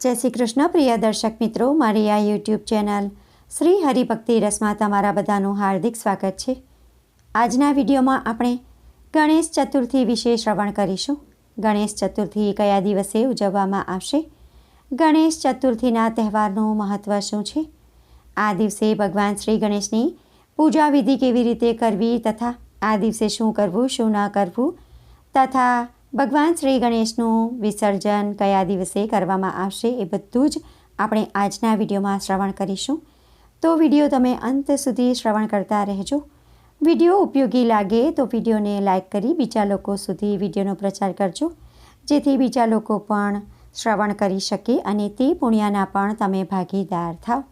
જય શ્રી કૃષ્ણ પ્રિય દર્શક મિત્રો, મારી આ યુટ્યુબ ચેનલ શ્રી હરિભક્તિ રસમાં તમારા બધાનું હાર્દિક સ્વાગત છે। આજના વિડીયોમાં આપણે ગણેશ ચતુર્થી વિશે શ્રવણ કરીશું। ગણેશ ચતુર્થી કયા દિવસે ઉજવવામાં આવશે? ગણેશ ચતુર્થીના તહેવારનું મહત્ત્વ શું છે? આ દિવસે ભગવાન શ્રી ગણેશની પૂજા વિધિ કેવી રીતે કરવી તથા આ દિવસે શું કરવું શું ન કરવું તથા ભગવાન શ્રી ગણેશનું વિસર્જન કયા દિવસે કરવામાં આવશે એ બધું જ આપણે આજના વિડીયોમાં શ્રવણ કરીશું। તો વિડીયો તમે અંત સુધી શ્રવણ કરતા રહેજો। વિડીયો ઉપયોગી લાગે તો વિડીયોને લાઇક કરી બીજા લોકો સુધી વિડીયોનો પ્રચાર કરજો, જેથી બીજા લોકો પણ શ્રવણ કરી શકે અને તે પુણ્યના પણ તમે ભાગીદાર થાવ।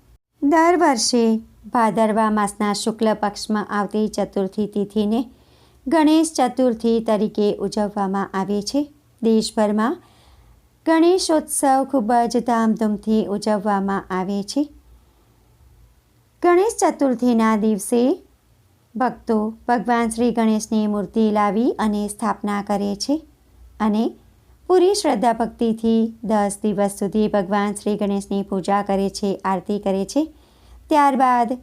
દર વર્ષે ભાદરવા માસના શુક્લ પક્ષમાં આવતી ચતુર્થી તિથિને ગણેશ ચતુર્થી તરીકે ઉજવવામાં આવે છે। દેશભરમાં ગણેશોત્સવ ખૂબ જ ધામધૂમથી ઉજવવામાં આવે છે। ગણેશ ચતુર્થીના દિવસે ભક્તો ભગવાન શ્રી ગણેશની મૂર્તિ લાવી અને સ્થાપના કરે છે અને પૂરી શ્રદ્ધા ભક્તિથી 10 દિવસ સુધી ભગવાન શ્રી ગણેશની પૂજા કરે છે, આરતી કરે છે। ત્યારબાદ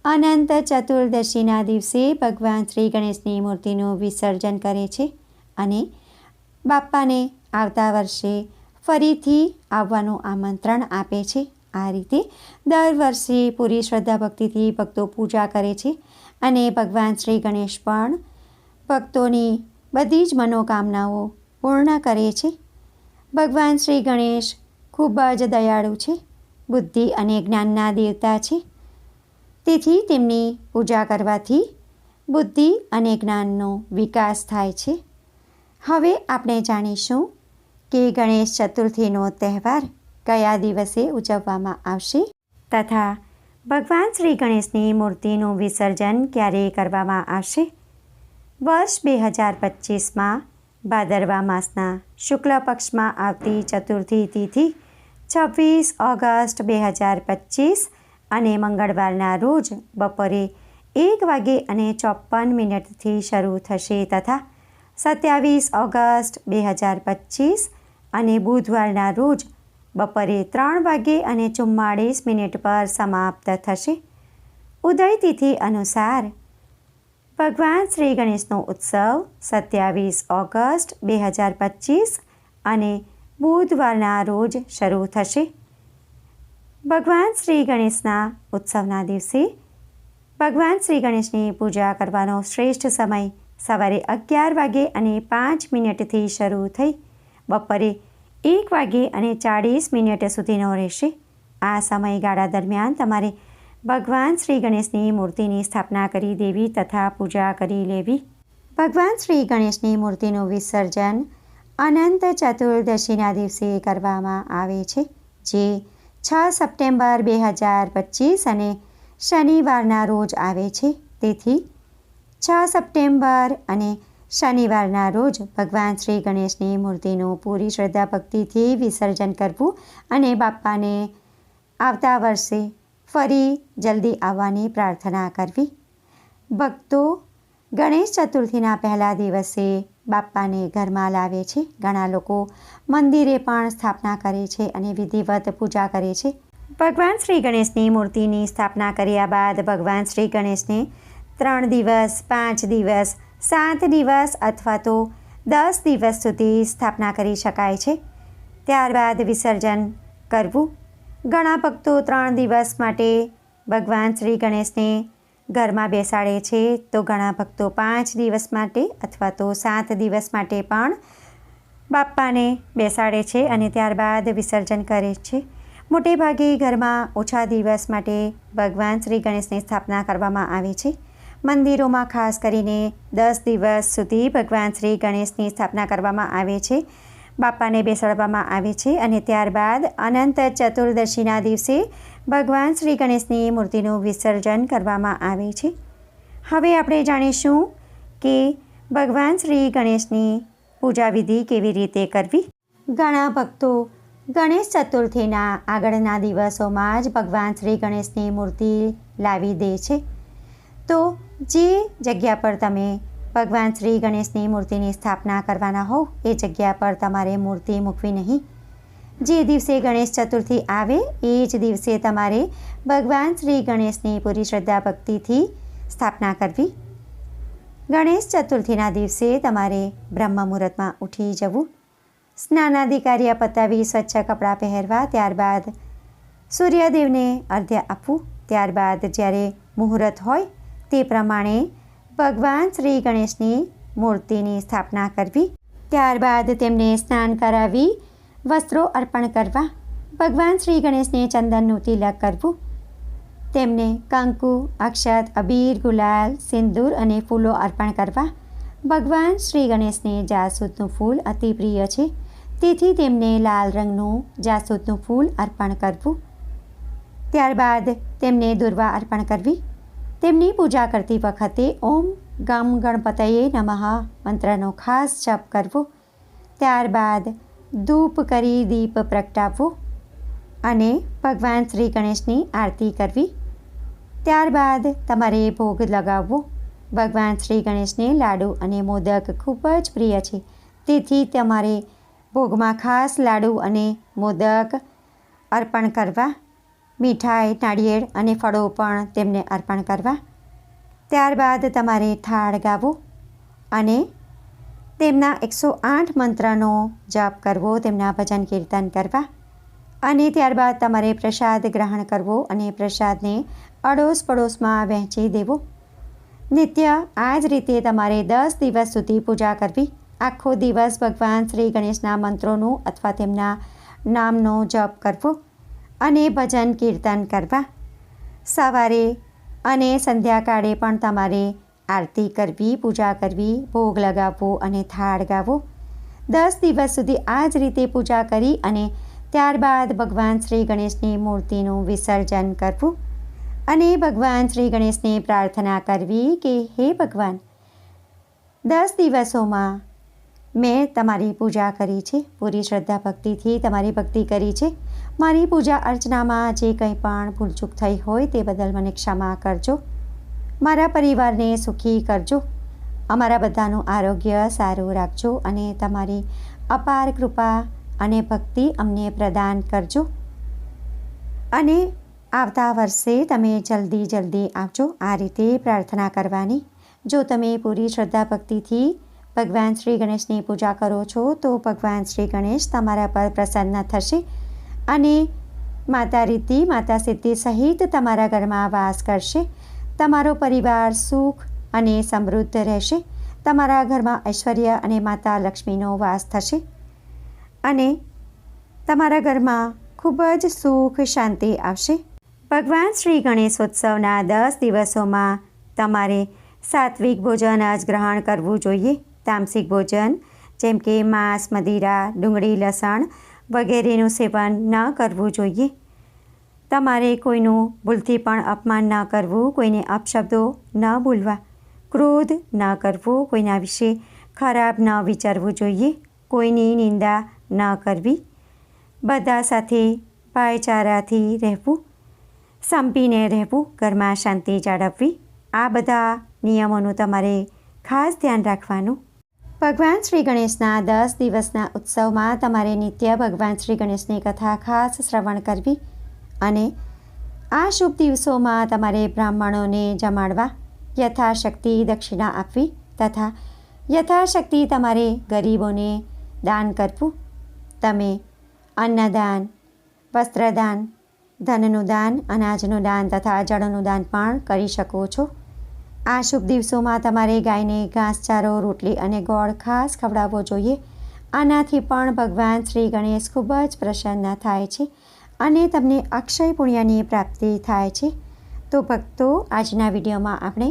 અનંત ચતુર્દશીના દિવસે ભગવાન શ્રી ગણેશની મૂર્તિનું વિસર્જન કરે છે અને બાપ્પાને આવતા વર્ષે ફરીથી આવવાનું આમંત્રણ આપે છે। આ રીતે દર વર્ષે પૂરી શ્રદ્ધા ભક્તિથી ભક્તો પૂજા કરે છે અને ભગવાન શ્રી ગણેશ પણ ભક્તોની બધી જ મનોકામનાઓ પૂર્ણ કરે છે। ભગવાન શ્રી ગણેશ ખૂબ જ દયાળુ છે, બુદ્ધિ અને જ્ઞાનના દેવતા છે, તેથી તેમની પૂજા કરવાથી બુદ્ધિ અને જ્ઞાનનો વિકાસ થાય છે। હવે આપણે જાણીશું કે ગણેશ ચતુર્થીનો તહેવાર કયા દિવસે ઉજવવામાં આવશે તથા ભગવાન શ્રી ગણેશની મૂર્તિનું વિસર્જન ક્યારે કરવામાં આવશે। વર્ષ 2025માં ભાદરવા માસના શુક્લ પક્ષમાં આવતી ચતુર્થી તિથિ 26 ઓગસ્ટ 2025 અને મંગળવારના રોજ બપોરે 1:54 શરૂ થશે તથા 27 ઓગસ્ટ 2025 અને બુધવારના રોજ બપોરે 3:44 પર સમાપ્ત થશે। ઉદય તિથિ અનુસાર ભગવાન શ્રી ગણેશનો ઉત્સવ 27 ઓગસ્ટ 2025 અને બુધવારના રોજ શરૂ થશે। ભગવાન શ્રી ગણેશના ઉત્સવના દિવસે ભગવાન શ્રી ગણેશની પૂજા કરવાનો શ્રેષ્ઠ સમય સવારે 11:05 શરૂ થઈ બપોરે 1:40 સુધીનો રહેશે। આ સમયગાળા દરમિયાન તમારે ભગવાન શ્રી ગણેશની મૂર્તિની સ્થાપના કરી દેવી તથા પૂજા કરી લેવી। ભગવાન શ્રી ગણેશની મૂર્તિનું વિસર્જન અનંત ચતુર્દશીના દિવસે કરવામાં આવે છે, જે 6 સપ્ટેમ્બર 2025 અને શનિવારના રોજ આવે છે। તેથી 6 સપ્ટેમ્બર અને શનિવારના રોજ ભગવાન શ્રી ગણેશની મૂર્તિનું પૂરી શ્રદ્ધા ભક્તિથી વિસર્જન કરવું અને બાપ્પાને આવતા વર્ષે ફરી જલ્દી આવવાની પ્રાર્થના કરવી। ભક્તો ગણેશ ચતુર્થીના પહેલા દિવસે બાપ્પાને ઘરમાં લાવે છે। ઘણા લોકો મંદિરે પણ સ્થાપના કરે છે અને વિધિવત પૂજા કરે છે। ભગવાન શ્રી ગણેશની મૂર્તિની સ્થાપના કર્યા બાદ ભગવાન શ્રી ગણેશને 3 દિવસ, 5 દિવસ, 7 દિવસ અથવા તો 10 દિવસ સુધી સ્થાપના કરી શકાય છે। ત્યારબાદ વિસર્જન કરવું। ઘણા ભક્તો 3 દિવસ માટે ભગવાન શ્રી ગણેશને ઘરમાં બેસાડે છે, તો ઘણા ભક્તો 5 દિવસ માટે અથવા તો 7 દિવસ માટે પણ બાપ્પાને બેસાડે છે અને ત્યારબાદ વિસર્જન કરે છે। મોટે ભાગે ઘરમાં ઓછા દિવસ માટે ભગવાન શ્રી ગણેશની સ્થાપના કરવામાં આવે છે। મંદિરોમાં ખાસ કરીને 10 દિવસ સુધી ભગવાન શ્રી ગણેશની સ્થાપના કરવામાં આવે છે, બાપ્પાને બેસાડવામાં આવે છે અને ત્યારબાદ અનંત ચતુર્દશીના દિવસે ભગવાન શ્રી ગણેશની મૂર્તિનું વિસર્જન કરવામાં આવે છે। હવે આપણે જાણીશું કે ભગવાન શ્રી ગણેશની પૂજા વિધિ કેવી રીતે કરવી। ઘણા ભક્તો ગણેશ ચતુર્થીના આગળના દિવસોમાં જ ભગવાન શ્રી ગણેશની મૂર્તિ લાવી દે છે, તો જે જગ્યા પર તમે ભગવાન શ્રી ગણેશની મૂર્તિની સ્થાપના કરવાના હોવ એ જગ્યા પર તમારે મૂર્તિ મૂકવી નહીં। જે દિવસે ગણેશ ચતુર્થી આવે એ જ દિવસે તમારે ભગવાન શ્રી ગણેશની પૂરી શ્રદ્ધા ભક્તિથી સ્થાપના કરવી. ગણેશ ચતુર્થીના દિવસે તમારે બ્રહ્મ મુહૂર્તમાં ઉઠી જવું, સ્નાનાદિ કાર્ય પતાવી સ્વચ્છ કપડાં પહેરવા, ત્યારબાદ સૂર્યદેવને અર્ઘ્ય આપવું. ત્યારબાદ જ્યારે મુહૂર્ત હોય તે પ્રમાણે ભગવાન શ્રી ગણેશની મૂર્તિની સ્થાપના કરવી. ત્યારબાદ તેમને સ્નાન કરાવી વસ્ત્રો અર્પણ કરવા. ભગવાન શ્રી ગણેશને ચંદનનું તિલક કરવું. તેમને કંકુ, અક્ષત, અબીર, ગુલાલ, સિંદૂર અને ફૂલો અર્પણ કરવા. ભગવાન શ્રી ગણેશને જાસૂદનું ફૂલ અતિ પ્રિય છે, તેથી તેમને લાલ રંગનું જાસૂદનું ફૂલ અર્પણ કરવું. ત્યારબાદ તેમને દુર્વા અર્પણ કરવી. તેમની પૂજા કરતી વખતે ઓમ ગમ ગણપતયે નમઃ મંત્રનો ખાસ જપ કરવો. ત્યારબાદ ધૂપ કરી દીપ પ્રગટાવવો અને ભગવાન શ્રી ગણેશની આરતી કરવી. ત્યારબાદ તમારે ભોગ લગાવવો. ભગવાન શ્રી ગણેશને લાડુ અને મોદક ખૂબ જ પ્રિય છે, તેથી તમારે ભોગમાં ખાસ લાડુ અને મોદક અર્પણ કરવા. મીઠાઈ, નાળિયેર અને ફળો પણ તેમને અર્પણ કરવા. ત્યારબાદ તમારે થાળ ગાવો અને તેમના 108 મંત્રનો જપ કરવો, તેમના ભજન કીર્તન કરવા અને ત્યારબાદ તમારે પ્રસાદ ગ્રહણ કરવો અને પ્રસાદને અડોશ પડોશમાં વહેંચી દેવો. નિત્ય આ જ રીતે તમારે 10 દિવસ સુધી પૂજા કરવી. આખો દિવસ ભગવાન શ્રી ગણેશના મંત્રોનું અથવા તેમના નામનો જપ કરવો અને ભજન કીર્તન કરવા. સવારે અને સંધ્યાકાળે પણ તમારે આરતી કરવી, પૂજા કરવી, ભોગ લગાવવો અને થાળ ગાવો. 10 દિવસ સુધી આ જ રીતે પૂજા કરી અને ત્યારબાદ ભગવાન શ્રી ગણેશની મૂર્તિનું વિસર્જન કરવું અને ભગવાન શ્રી ગણેશને પ્રાર્થના કરવી કે હે ભગવાન, 10 દિવસોમાં મેં તમારી પૂજા કરી છે, પૂરી શ્રદ્ધા ભક્તિથી તમારી ભક્તિ કરી છે. મારી પૂજા અર્ચનામાં જે કંઈ પણ ભૂલચૂક થઈ હોય તે બદલ મને ક્ષમા કરજો. મારા પરિવારને સુખી કરજો. અમારા બધાનું આરોગ્ય સારું રાખજો અને તમારી અપાર કૃપા અને ભક્તિ અમને પ્રદાન કરજો. અને આવતા વર્ષે તમે જલ્દી આવજો. આ રીતે પ્રાર્થના કરવાની. જો તમે પૂરી શ્રદ્ધા ભક્તિથી ભગવાન શ્રી ગણેશની પૂજા કરો છો તો ભગવાન શ્રી ગણેશ તમારા પર પ્રસન્ન થશે અને માતા રીતિ, માતા સિદ્ધિ સહિત તમારા ઘરમાં વાસ કરશે. તમારો પરિવાર સુખ અને સમૃદ્ધ રહેશે. તમારા ઘરમાં ઐશ્વર્ય અને માતા લક્ષ્મીનો વાસ થશે અને તમારા ઘરમાં ખૂબ જ સુખ શાંતિ આવશે. ભગવાન શ્રી ગણેશોત્સવના 10 દિવસોમાં તમારે સાત્વિક ભોજન જ ગ્રહણ કરવું જોઈએ. તામસિક ભોજન જેમ કે માંસ, મદિરા, ડુંગળી, લસણ વગેરેનું સેવન ન કરવું જોઈએ. તમારે કોઈનું ભૂલથી પણ અપમાન ન કરવું, કોઈને અપશબ્દો ન બોલવા, ક્રોધ ન કરવો, કોઈના વિશે ખરાબ ન વિચારવું જોઈએ, કોઈની નિંદા ન કરવી, બધા સાથે ભાઈચારાથી રહેવું, સંપીને રહેવું, ઘરમાં શાંતિ જાળવવી. આ બધા નિયમોનું તમારે ખાસ ધ્યાન રાખવાનું. ભગવાન શ્રી ગણેશના 10 દિવસના ઉત્સવમાં તમારે નિત્ય ભગવાન શ્રી ગણેશની કથા ખાસ શ્રવણ કરવી અને આ શુભ દિવસોમાં તમારે બ્રાહ્મણોને જમાડવા, યથાશક્તિ દક્ષિણા આપવી તથા યથાશક્તિ તમારે ગરીબોને દાન કરવું. તમે અન્નદાન, વસ્ત્રદાન, ધનનું દાન, અનાજનું દાન તથા જળનું દાન પણ કરી શકો છો. આ શુભ દિવસોમાં તમારે ગાયને ઘાસચારો, રોટલી અને ગોળ ખાસ ખવડાવવો જોઈએ. આનાથી પણ ભગવાન શ્રી ગણેશ ખૂબ જ પ્રસન્ન થાય છે અને તમને અક્ષય પુણ્યની પ્રાપ્તિ થાય છે. તો ભક્તો, આજના વિડીયોમાં આપણે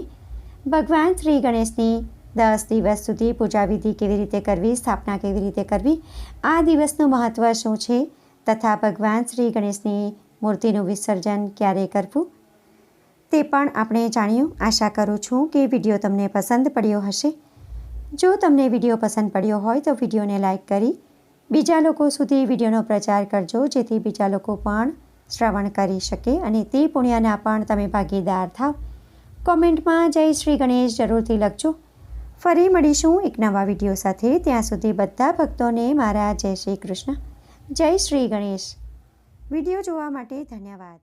ભગવાન શ્રી ગણેશની 10 દિવસ સુધી પૂજા વિધિ કેવી રીતે કરવી, સ્થાપના કેવી રીતે કરવી, આ દિવસનું મહત્ત્વ શું છે તથા ભગવાન શ્રી ગણેશની મૂર્તિનું વિસર્જન ક્યારે કરવું તે પણ આપણે જાણ્યું. આશા કરું છું કે વિડીયો તમને પસંદ પડ્યો હશે. જો તમને વિડીયો પસંદ પડ્યો હોય તો વિડીયોને લાઈક કરી બીજા લોકો સુધી વિડીયોનો પ્રચાર કરજો, જેથી બીજા લોકો પણ શ્રવણ કરી શકે અને તે પુણ્યના પણ તમે ભાગીદાર થાવ. કોમેન્ટમાં જય શ્રી ગણેશ જરૂરથી લખજો. ફરી મળીશું એક નવા વિડીયો સાથે. ત્યાં સુધી બધા ભક્તોને મારા જય શ્રી કૃષ્ણ. જય શ્રી ગણેશ. વિડીયો જોવા માટે ધન્યવાદ.